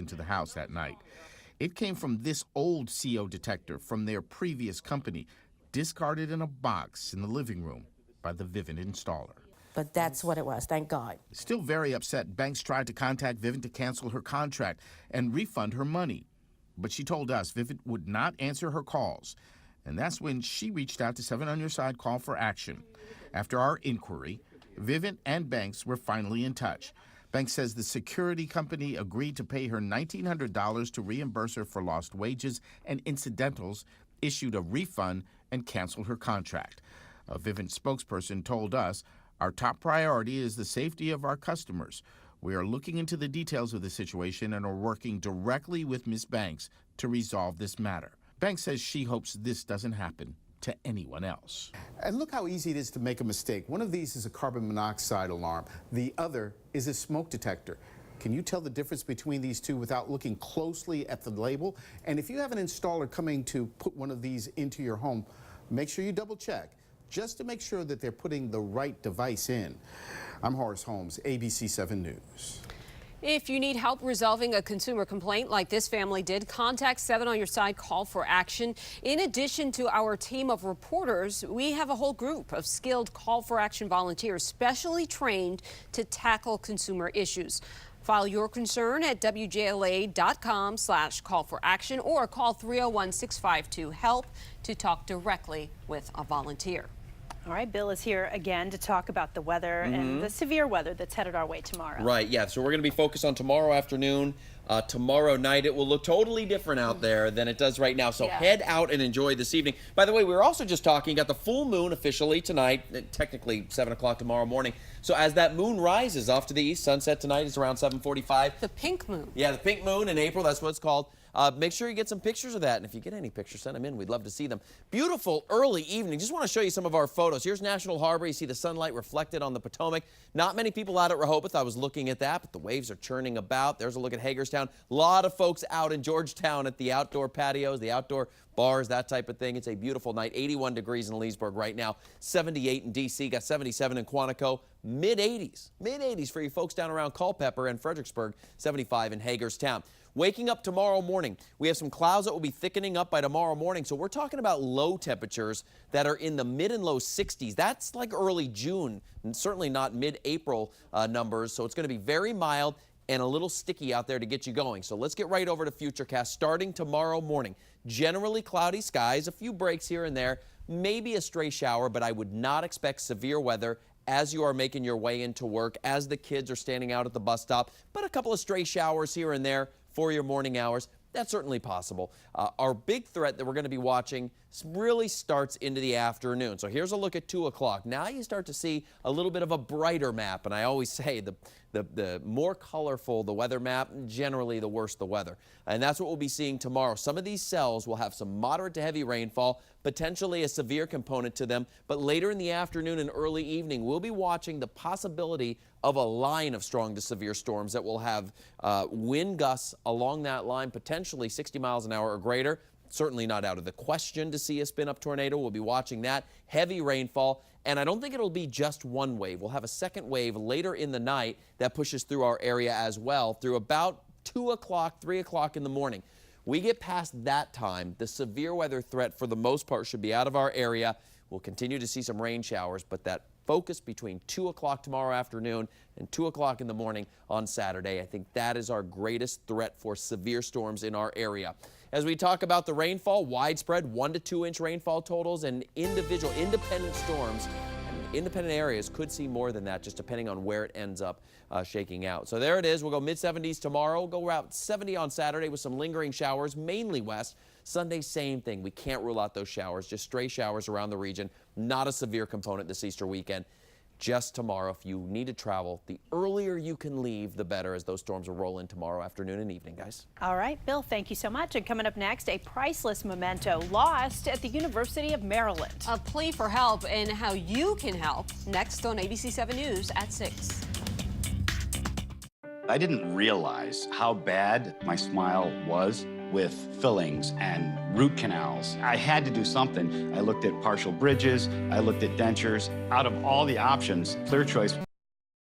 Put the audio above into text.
into the house that night. It came from this old CO detector from their previous company, discarded in a box in the living room by the Vivint installer. But that's what it was, thank God. Still very upset, Banks tried to contact Vivint to cancel her contract and refund her money. But she told us Vivint would not answer her calls. And that's when she reached out to 7 on Your Side Call for Action. After our inquiry, Vivint and Banks were finally in touch. Banks says the security company agreed to pay her $1,900 to reimburse her for lost wages and incidentals, issued a refund, and canceled her contract. A Vivint spokesperson told us, "Our top priority is the safety of our customers. We are looking into the details of the situation and are working directly with Ms. Banks to resolve this matter." Banks says she hopes this doesn't happen to anyone else. And look how easy it is to make a mistake. One of these is a carbon monoxide alarm. The other is a smoke detector. Can you tell the difference between these two without looking closely at the label? And if you have an installer coming to put one of these into your home, make sure you double check, just to make sure that they're putting the right device in. I'm Horace Holmes, ABC 7 News. If you need help resolving a consumer complaint like this family did, contact 7 on Your Side Call for Action. In addition to our team of reporters, we have a whole group of skilled Call for Action volunteers specially trained to tackle consumer issues. File your concern at WJLA.com/call4action or call 301-652-HELP to talk directly with a volunteer. All right, Bill is here again to talk about the weather and the severe weather that's headed our way tomorrow. Right, yeah, so we're going to be focused on tomorrow afternoon. Tomorrow night, it will look totally different out there than it does right now. So head out and enjoy this evening. By the way, we were also just talking, got the full moon officially tonight, technically 7 o'clock tomorrow morning. So as that moon rises off to the east, sunset tonight is around 7:45. The pink moon. Yeah, the pink moon in April, that's what it's called. Make sure you get some pictures of that, and if you get any pictures, send them in. We'd love to see them. Beautiful early evening. Just want to show you some of our photos. Here's National Harbor. You see the sunlight reflected on the Potomac. Not many people out at Rehoboth. I was looking at that, but the waves are churning about. There's a look at Hagerstown. A lot of folks out in Georgetown at the outdoor patios, the outdoor bars, that type of thing. It's a beautiful night. 81 degrees in Leesburg right now. 78 in D.C. Got 77 in Quantico. Mid-80s. Mid-80s for you folks down around Culpeper and Fredericksburg. 75 in Hagerstown. Waking up tomorrow morning, we have some clouds that will be thickening up by tomorrow morning. So we're talking about low temperatures that are in the mid and low 60s. That's like early June, and certainly not mid-April numbers. So it's going to be very mild and a little sticky out there to get you going. So let's get right over to Futurecast starting tomorrow morning. Generally cloudy skies, a few breaks here and there, maybe a stray shower, but I would not expect severe weather as you are making your way into work, as the kids are standing out at the bus stop, but a couple of stray showers here and there for your morning hours. That's certainly possible. Our big threat that we're going to be watching really starts into the afternoon. So here's a look at 2 o'clock. Now you start to see a little bit of a brighter map. And I always say the more colorful the weather map, generally the worse the weather. And that's what we'll be seeing tomorrow. Some of these cells will have some moderate to heavy rainfall, potentially a severe component to them. But later in the afternoon and early evening, we'll be watching the possibility of a line of strong to severe storms that will have wind gusts along that line, potentially 60 miles an hour or greater. Certainly not out of the question to see a spin-up tornado. We'll be watching that. Heavy rainfall. And I don't think it'll be just one wave. We'll have a second wave later in the night that pushes through our area as well through about 2 o'clock, 3 o'clock in the morning. We get past that time, the severe weather threat for the most part should be out of our area. We'll continue to see some rain showers, but that focus between 2 o'clock tomorrow afternoon and 2 o'clock in the morning on Saturday, I think that is our greatest threat for severe storms in our area. As we talk about the rainfall, widespread 1 to 2 inch rainfall totals, and individual independent storms and independent areas could see more than that, just depending on where it ends up shaking out. So there it is. We'll go mid-70s tomorrow. We'll go around 70 on Saturday with some lingering showers, mainly west. Sunday, same thing. We can't rule out those showers, just stray showers around the region. Not a severe component this Easter weekend. Just tomorrow, if you need to travel, the earlier you can leave, the better, as those storms will roll in tomorrow afternoon and evening, guys. All right, Bill, thank you so much. And coming up next, a priceless memento lost at the University of Maryland. A plea for help and how you can help next on ABC 7 News at 6. I didn't realize how bad my smile was with fillings and root canals. I had to do something. I looked at partial bridges, I looked at dentures. Out of all the options, clear choice